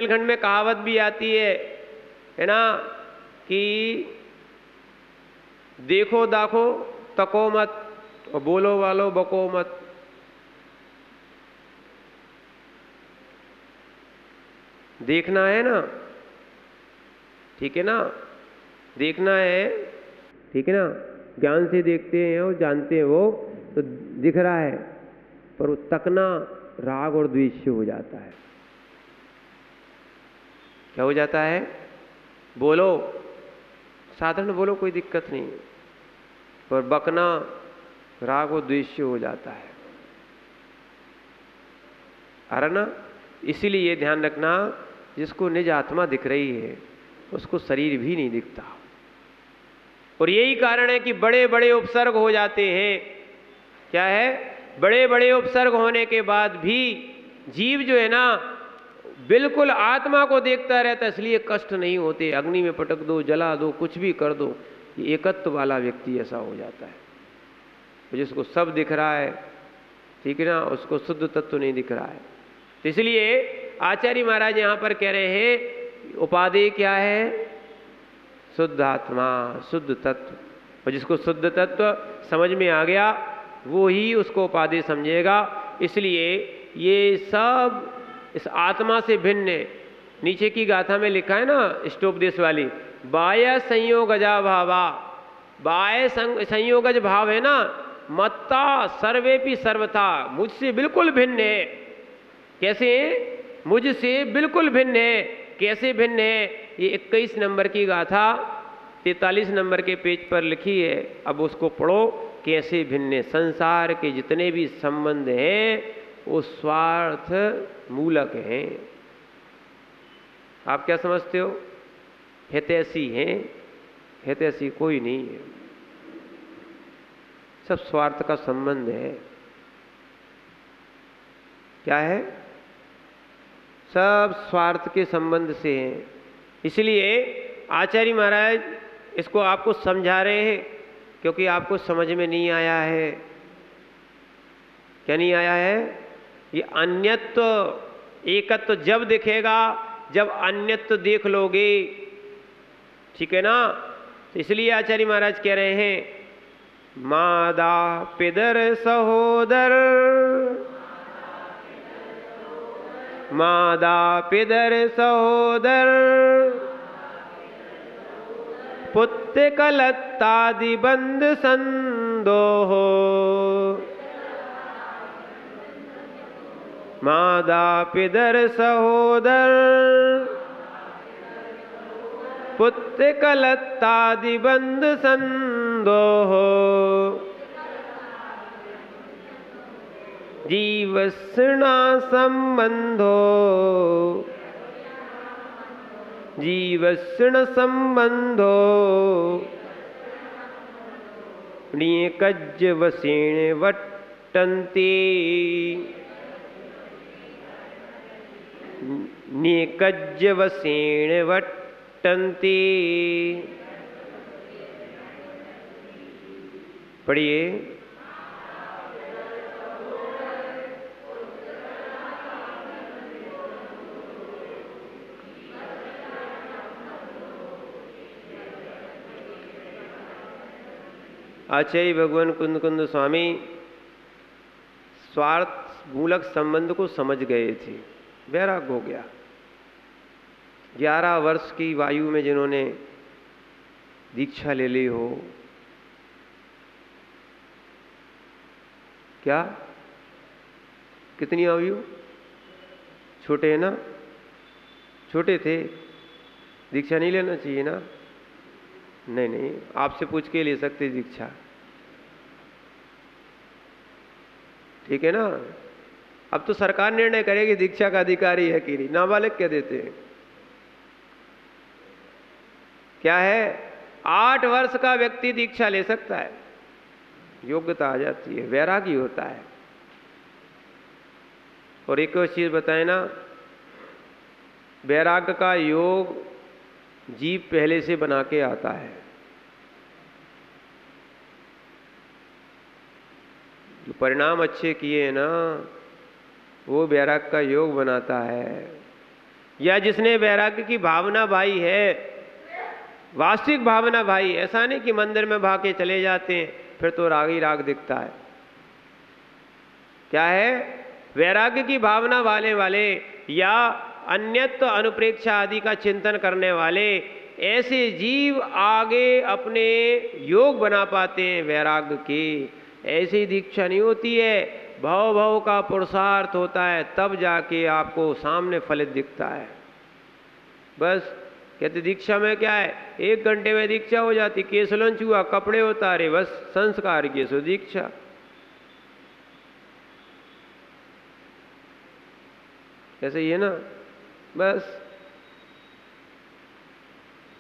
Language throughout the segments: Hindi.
बुंदेलखंड में कहावत भी आती है ना, कि देखो दाखो तको मत और बोलो वालो बको मत। देखना है ना, ठीक है ना, देखना है, ठीक है ना, ज्ञान से देखते हैं और जानते हैं वो तो दिख रहा है, पर वो तकना राग और द्वेष से हो जाता है। क्या हो जाता है? बोलो, साधारण बोलो, कोई दिक्कत नहीं, पर बकना राग और द्वेष से हो जाता है। अरे ना, इसीलिए ये ध्यान रखना, जिसको निज आत्मा दिख रही है उसको शरीर भी नहीं दिखता। और यही कारण है कि बड़े बड़े उपसर्ग हो जाते हैं। क्या है? बड़े बड़े उपसर्ग होने के बाद भी जीव जो है ना बिल्कुल आत्मा को देखता रहता है, इसलिए कष्ट नहीं होते। अग्नि में पटक दो, जला दो, कुछ भी कर दो, ये एकत्व वाला व्यक्ति ऐसा हो जाता है। जिसको सब दिख रहा है, ठीक है ना, उसको शुद्ध तत्व नहीं दिख रहा है। तो इसलिए आचार्य महाराज यहां पर कह रहे हैं उपादेय क्या है? शुद्ध आत्मा, शुद्ध तत्व। और जिसको शुद्ध तत्व समझ में आ गया वो ही उसको उपादेय समझेगा। इसलिए ये सब इस आत्मा से भिन्न है। नीचे की गाथा में लिखा है ना इष्टोपदेश वाली, बाह्य संयोगजा भावा, बाह्य संयोगज भाव है ना, मत्ता सर्वेपि सर्वथा, मुझसे बिल्कुल भिन्न है। कैसे? मुझसे बिल्कुल भिन्न है। कैसे भिन्न है? ये 21 नंबर की गाथा 43 नंबर के पेज पर लिखी है। अब उसको पढ़ो, कैसे भिन्न है। संसार के जितने भी संबंध हैं वो स्वार्थ मूलक हैं। आप क्या समझते हो? हितैषी हैं? हितैषी कोई नहीं है, सब स्वार्थ का संबंध है। क्या है? सब स्वार्थ के संबंध से हैं। इसलिए आचार्य महाराज इसको आपको समझा रहे हैं, क्योंकि आपको समझ में नहीं आया है। क्या नहीं आया है? ये अन्यत्व एकत्व जब दिखेगा जब अन्यत्व देख लोगे, ठीक है ना। तो इसलिए आचार्य महाराज कह रहे हैं मादा पिदर सहोदर, मादा पिदर सहोदर, पुत्र कलत्तादि बंद संदोहो, मादा पिदर सहोदर, पुत्र कलत्तादि बंद संदोहो, जीवस्ना संबंधो, जीवस्ण संबंधो, ण्येकज्ज वसेण वट्टन्ते, ण्येकज्ज वसेण वट्टन्ते। पढ़िए। आचार्य भगवान कुंद कुंद स्वामी स्वार्थ मूलक संबंध को समझ गए थे, वैराग हो गया। 11 वर्ष की वायु में जिन्होंने दीक्षा ले ली हो, क्या कितनी आयु? छोटे हैं ना, छोटे थे, दीक्षा नहीं लेना चाहिए ना। नहीं नहीं, आपसे पूछ के ले सकते दीक्षा, ठीक है ना। अब तो सरकार निर्णय करेगी दीक्षा का अधिकारी है कि नहीं, नाबालिग क्या देते हैं। क्या है? 8 वर्ष का व्यक्ति दीक्षा ले सकता है, योग्यता आ जाती है, वैरागी होता है। और एक और चीज बताए ना, वैराग्य का योग जीव पहले से बना के आता है। जो परिणाम अच्छे किए हैं ना, वो वैराग्य का योग बनाता है। या जिसने वैराग्य की भावना भाई है, वास्तविक भावना भाई, ऐसा नहीं कि मंदिर में भाग के चले जाते हैं फिर तो राग ही राग दिखता है। क्या है? वैराग्य की भावना वाले या अन्यत्व अनुप्रेक्षा आदि का चिंतन करने वाले ऐसे जीव आगे अपने योग बना पाते हैं वैराग्य के। ऐसी दीक्षा नहीं होती है, भव भव का पुरुषार्थ होता है, तब जाके आपको सामने फलित दिखता है। बस कहते दीक्षा में क्या है, 1 घंटे में दीक्षा हो जाती, केसलन चूहा, कपड़े उतारे, बस संस्कार किए सो दीक्षा। ऐसे ही है ना, बस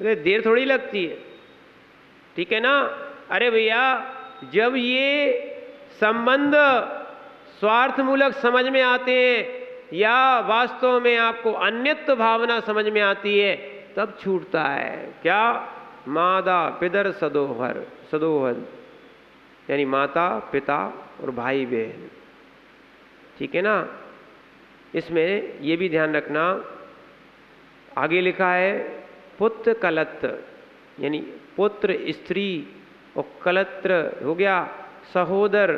अरे देर थोड़ी लगती है, ठीक है ना। अरे भैया जब ये संबंध स्वार्थमूलक समझ में आते हैं या वास्तव में आपको अन्यत्व भावना समझ में आती है तब छूटता है। क्या? मादा पितर सदोहर, सदोहर यानी माता पिता और भाई बहन, ठीक है ना। इसमें ये भी ध्यान रखना, आगे लिखा है पुत्र कलत्र, यानी पुत्र स्त्री, और कलत्र हो गया सहोदर,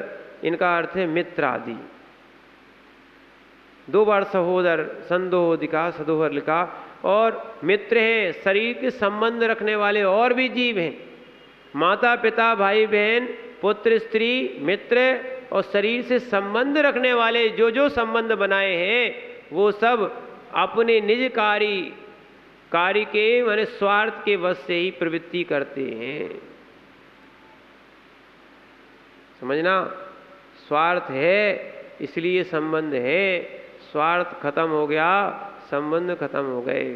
इनका अर्थ है मित्र आदि। 2 बार सहोदर, संदोह दिखा, सदोहर लिखा। और मित्र हैं, शरीर के संबंध रखने वाले और भी जीव हैं, माता पिता भाई बहन पुत्र स्त्री मित्र, और शरीर से संबंध रखने वाले जो जो संबंध बनाए हैं वो सब अपने निज कार्य के माने स्वार्थ के वश से ही प्रवृत्ति करते हैं। समझना, स्वार्थ है इसलिए संबंध है, स्वार्थ खत्म हो गया संबंध खत्म हो गए।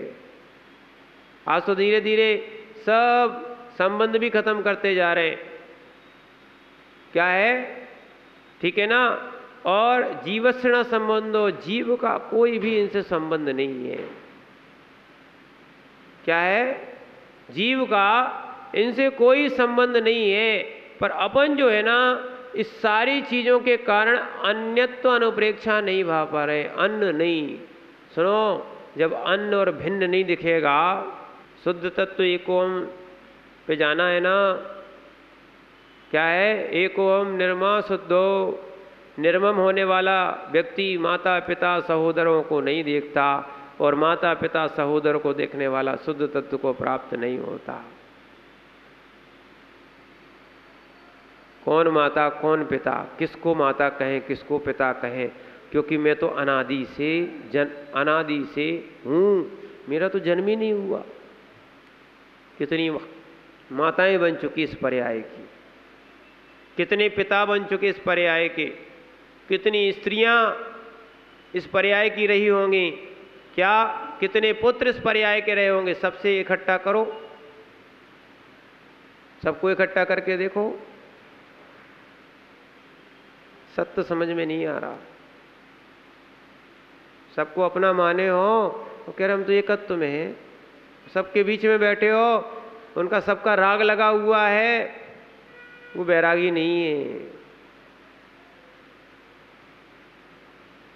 आज तो धीरे धीरे सब संबंध भी खत्म करते जा रहे हैं, क्या है, ठीक है ना। और जीवस्ण संबंधो, जीव का कोई भी इनसे संबंध नहीं है। क्या है? जीव का इनसे कोई संबंध नहीं है, पर अपन जो है ना इस सारी चीजों के कारण अन्यत्व अनुप्रेक्षा नहीं भा पा रहे। अन्न नहीं, सुनो, जब अन्न और भिन्न नहीं दिखेगा, शुद्ध तत्व एक ओम पे जाना है ना। क्या है? एक ओम निर्मा शुद्धो, निर्मम होने वाला व्यक्ति माता पिता सहोदरों को नहीं देखता, और माता पिता सहोदर को देखने वाला शुद्ध तत्व को प्राप्त नहीं होता। कौन माता कौन पिता, किसको माता कहें किसको पिता कहें, क्योंकि मैं तो अनादि से हूँ, मेरा तो जन्म ही नहीं हुआ। कितनी माताएं बन चुकी इस पर्याय की, कितने पिता बन चुके इस पर्याय के, कितनी स्त्रियां इस पर्याय की रही होंगी, क्या कितने पुत्र इस पर्याय के रहे होंगे। सबसे इकट्ठा करो, सबको इकट्ठा करके देखो, सत्य समझ में नहीं आ रहा। सबको अपना माने हो तो कह रहे हम तो एकत्व में हैं, सबके बीच में बैठे हो, उनका सबका राग लगा हुआ है, वो बैरागी नहीं है।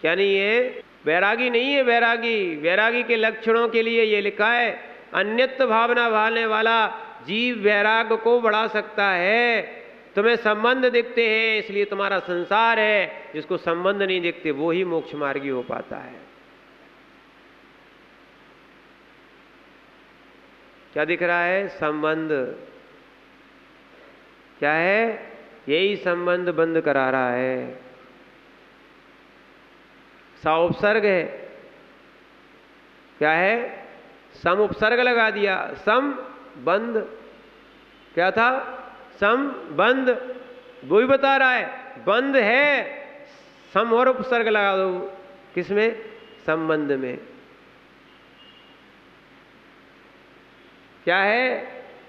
क्या नहीं है? वैरागी नहीं है। वैरागी के लक्षणों के लिए ये लिखा है, अन्यत्व भावना भालने वाला जीव वैराग को बढ़ा सकता है। तुम्हें संबंध दिखते हैं इसलिए तुम्हारा संसार है, जिसको संबंध नहीं दिखते वो ही मोक्ष मार्गी हो पाता है। क्या दिख रहा है? संबंध। क्या है? यही संबंध बंद करा रहा है। समुपसर्ग है, क्या है? समुपसर्ग लगा दिया, सम बंद। क्या था? सम बंद, वो भी बता रहा है बंद है, सम और उपसर्ग लगा दो, किसमें? संबंध में। क्या है?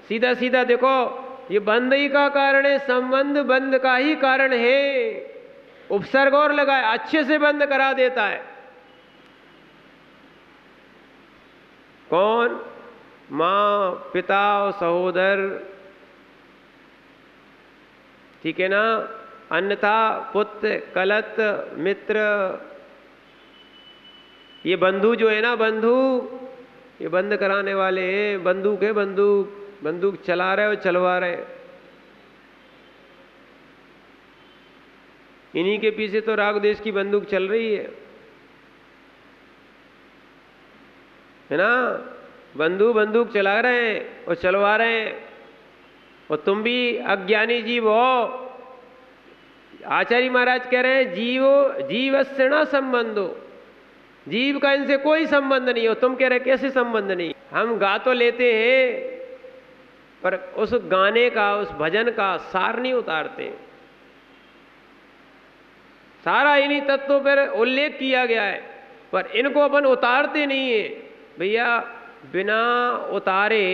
सीधा सीधा देखो, ये बंद ही का कारण है, संबंध बंद का ही कारण है। उपसर्ग और लगाए, अच्छे से बंद करा देता है। कौन? माँ पिता और सहोदर, ठीक है ना। अन्यथा पुत्र कलत्र मित्र, ये बंधु जो है ना, बंधु, ये बंद कराने वाले हैं। बंदूक है, बंदूक, बंदूक चला रहे और चलवा रहे। इन्हीं के पीछे तो राग देश की बंदूक चल रही है ना। बंधु बंदूक चला रहे हैं और चलवा रहे हैं, और तुम भी अज्ञानी जीव हो। आचार्य महाराज कह रहे हैं जीवस्य न संबंधो, जीव का इनसे कोई संबंध नहीं हो। तुम कह रहे कैसे संबंध नहीं? हम गा तो लेते हैं, पर उस गाने का, उस भजन का सार नहीं उतारते। सारा इन्हीं तत्वों पर उल्लेख किया गया है, पर इनको अपन उतारते नहीं है। भैया बिना उतारे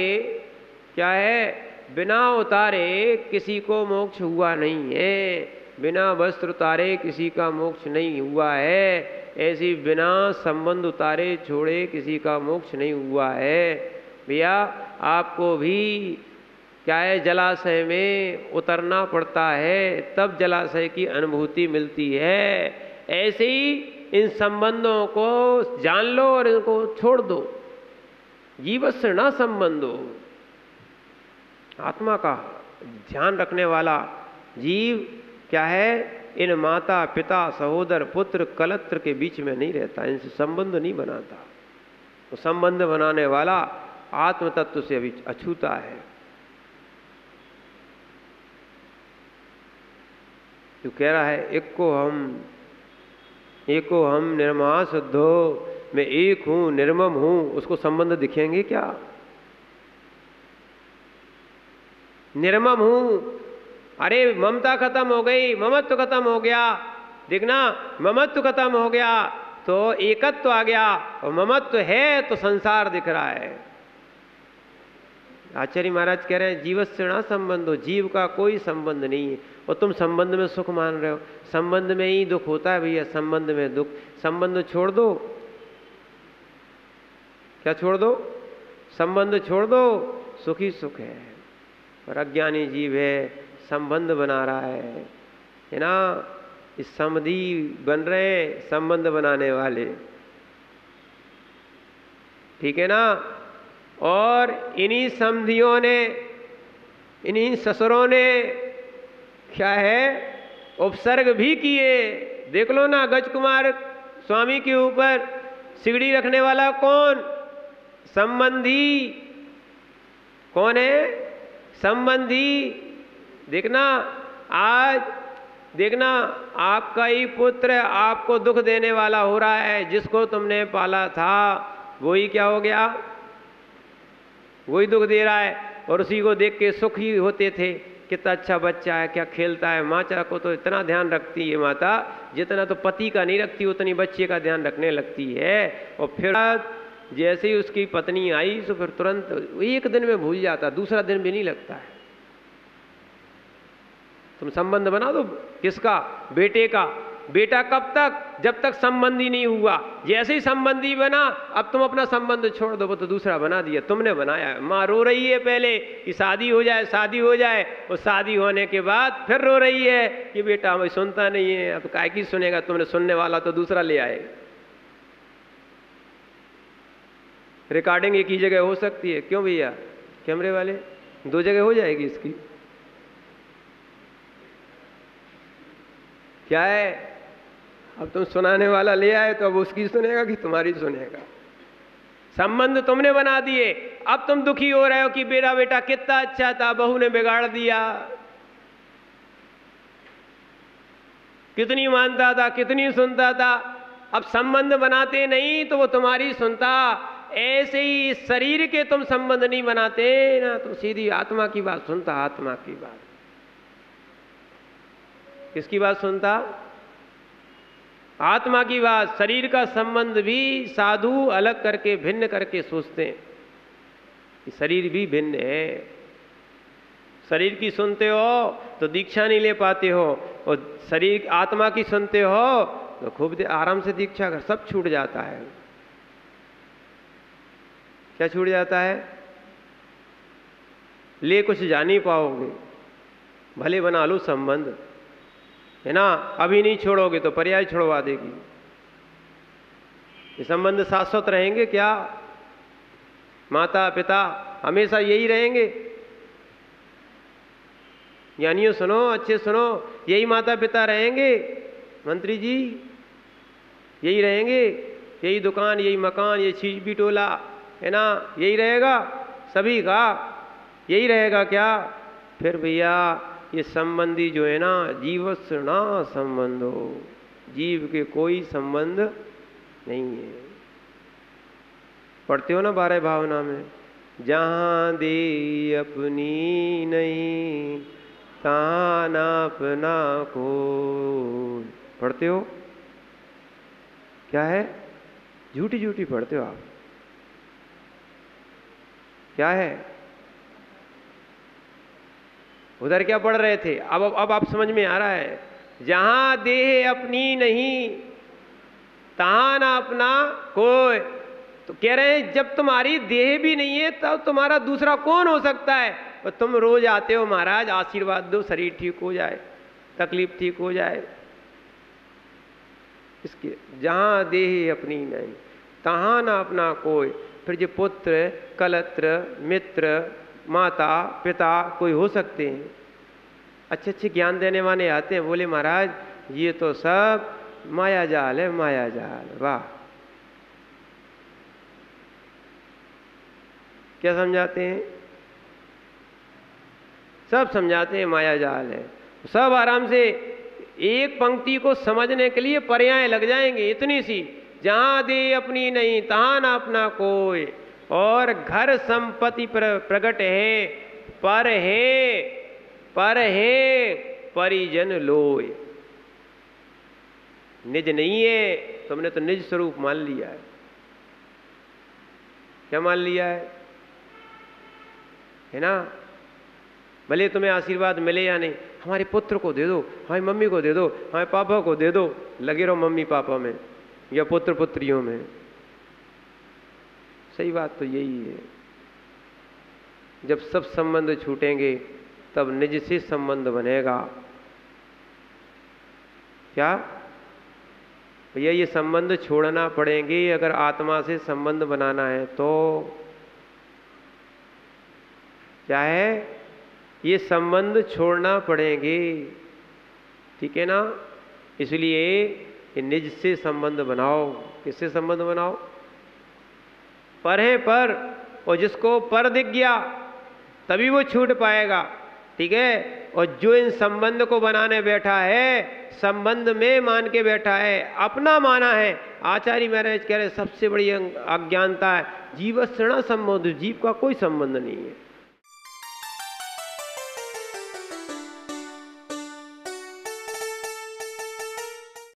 क्या है? बिना उतारे किसी को मोक्ष हुआ नहीं है। बिना वस्त्र उतारे किसी का मोक्ष नहीं हुआ है। ऐसी बिना संबंध उतारे छोड़े किसी का मोक्ष नहीं हुआ है। भैया आपको भी क्या है, जलाशय में उतरना पड़ता है, तब जलाशय की अनुभूति मिलती है। ऐसे ही इन संबंधों को जान लो और इनको छोड़ दो। जीवस्य न संबंधो, आत्मा का ध्यान रखने वाला जीव क्या है? इन माता पिता सहोदर पुत्र कलत्र के बीच में नहीं रहता, इनसे संबंध नहीं बनाता। तो संबंध बनाने वाला आत्म तत्व से अभी अछूता है। जो कह रहा है एको हम निर्मा शुद्धो, मैं एक हूं निर्मम हूं, उसको संबंध दिखेंगे क्या? निर्मम हूं, अरे ममता खत्म हो गई, ममत्व खत्म हो गया। देखना, ममत्व खत्म हो गया तो एकत्व आ गया, और ममत्व है तो संसार दिख रहा है। आचार्य महाराज कह रहे हैं जीवस्य न संबंधो, जीव का कोई संबंध नहीं है। और तुम संबंध में सुख मान रहे हो, संबंध में ही दुख होता है भैया, संबंध में दुख। संबंध छोड़ दो, क्या छोड़ दो? संबंध छोड़ दो, सुखी सुख है। और अज्ञानी जीव है, संबंध बना रहा है ना। इस समधी बन रहे हैं संबंध बनाने वाले, ठीक है ना। और इन्हीं समधियों ने, इन्हीं ससुरों ने क्या है, उपसर्ग भी किए। देख लो ना, गजकुमार स्वामी के ऊपर सिगड़ी रखने वाला कौन? संबंधी। कौन है? संबंधी। देखना, आज देखना, आपका ही पुत्र आपको दुख देने वाला हो रहा है। जिसको तुमने पाला था वही क्या हो गया? वही दुख दे रहा है। और उसी को देख के सुखी होते थे, कितना अच्छा बच्चा है, क्या खेलता है। माता को तो इतना ध्यान रखती है माता, जितना तो पति का नहीं रखती उतनी बच्चे का ध्यान रखने लगती है। और फिर जैसे ही उसकी पत्नी आई तो फिर तुरंत एक दिन में भूल जाता, दूसरा दिन भी नहीं लगता है। तुम संबंध बना दो, किसका? बेटे का। बेटा कब तक? जब तक संबंधी नहीं हुआ। जैसे ही संबंधी बना, अब तुम अपना संबंध छोड़ दो, वो तो दूसरा बना दिया, तुमने बनाया। माँ रो रही है पहले कि शादी हो जाए, शादी हो जाए, और शादी होने के बाद फिर रो रही है कि बेटा हमें सुनता नहीं है। अब काय की सुनेगा? तुमने सुनने वाला तो दूसरा ले आएगा। रिकॉर्डिंग एक ही जगह हो सकती है, क्यों भैया? कैमरे वाले, 2 जगह हो जाएगी इसकी। क्या है? अब तुम सुनाने वाला ले आए तो अब उसकी सुनेगा कि तुम्हारी सुनेगा? संबंध तुमने बना दिए। अब तुम दुखी हो रहे हो कि मेरा बेटा कितना अच्छा था, बहू ने बिगाड़ दिया। कितनी मानता था, कितनी सुनता था। अब संबंध बनाते नहीं तो वो तुम्हारी सुनता। ऐसे ही शरीर के तुम संबंध नहीं बनाते ना, तो सीधी आत्मा की बात सुनता। आत्मा की बात, किसकी बात सुनता? आत्मा की बात। शरीर का संबंध भी साधु अलग करके, भिन्न करके सोचते हैं कि शरीर भी भिन्न है। शरीर की सुनते हो तो दीक्षा नहीं ले पाते हो, और शरीर आत्मा की सुनते हो तो खूब आराम से दीक्षा कर, सब छूट जाता है। क्या छूट जाता है? ले कुछ जान ही पाओगे, भले बना लो संबंध, है ना। अभी नहीं छोड़ोगे तो पर्याय छोड़वा देगी। ये संबंध शाश्वत रहेंगे क्या? माता पिता हमेशा यही रहेंगे? ज्ञानियों सुनो, अच्छे सुनो, यही माता पिता रहेंगे? मंत्री जी यही रहेंगे? यही दुकान, यही मकान, ये चीज बिटोला है ना, यही रहेगा सभी का? यही रहेगा क्या? फिर भैया ये संबंधी जो है ना, जीवस्य ना संबंधो, जीव के कोई संबंध नहीं है। पढ़ते हो ना 12 भावना में, जहां दे अपनी नहीं तान अपना को, पढ़ते हो? क्या है? झूठी झूठी पढ़ते हो आप। क्या है? उधर क्या पढ़ रहे थे? अब आप समझ में आ रहा है। जहां देह अपनी नहीं तहां ना अपना कोई। तो कह रहे हैं जब तुम्हारी देह भी नहीं है तब तुम्हारा दूसरा कौन हो सकता है? और तुम रोज आते हो महाराज, आशीर्वाद दो, शरीर ठीक हो जाए, तकलीफ ठीक हो जाए। इसके जहां देह अपनी नहीं तहां ना अपना कोई। फिर जो पुत्र, कलत्र, मित्र, माता पिता कोई हो सकते हैं? अच्छे अच्छे ज्ञान देने वाले आते हैं, बोले महाराज ये तो सब माया जाल है, माया जाल। वाह, क्या समझाते हैं? सब समझाते हैं माया जाल है। सब आराम से एक पंक्ति को समझने के लिए पर्याय लग जाएंगे, इतनी सी। जहां दे अपनी नहीं तहां ना अपना कोई, और घर संपत्ति प्रगट है, पर है परिजन लोय। निज नहीं है, तुमने तो निज स्वरूप मान लिया है। क्या मान लिया है ना? भले तुम्हें आशीर्वाद मिले या नहीं, हमारे पुत्र को दे दो, हमारी मम्मी को दे दो, हमारे पापा को दे दो, लगे रहो मम्मी पापा में या पुत्र पुत्रियों में। सही बात तो यही है। जब सब संबंध छूटेंगे तब निज से संबंध बनेगा। क्या भैया? ये संबंध छोड़ना पड़ेंगे अगर आत्मा से संबंध बनाना है तो। क्या है? ये संबंध छोड़ना पड़ेंगे, ठीक है ना? इसलिए ये निज से संबंध बनाओ। किससे संबंध बनाओ? पर है पर, और जिसको पर दिख गया तभी वो छूट पाएगा, ठीक है? और जो इन संबंध को बनाने बैठा है, संबंध में मान के बैठा है, अपना माना है। आचार्य महाराज कह रहे सबसे बड़ी अज्ञानता है जीवस्य न संबंध, जीव का कोई संबंध नहीं है।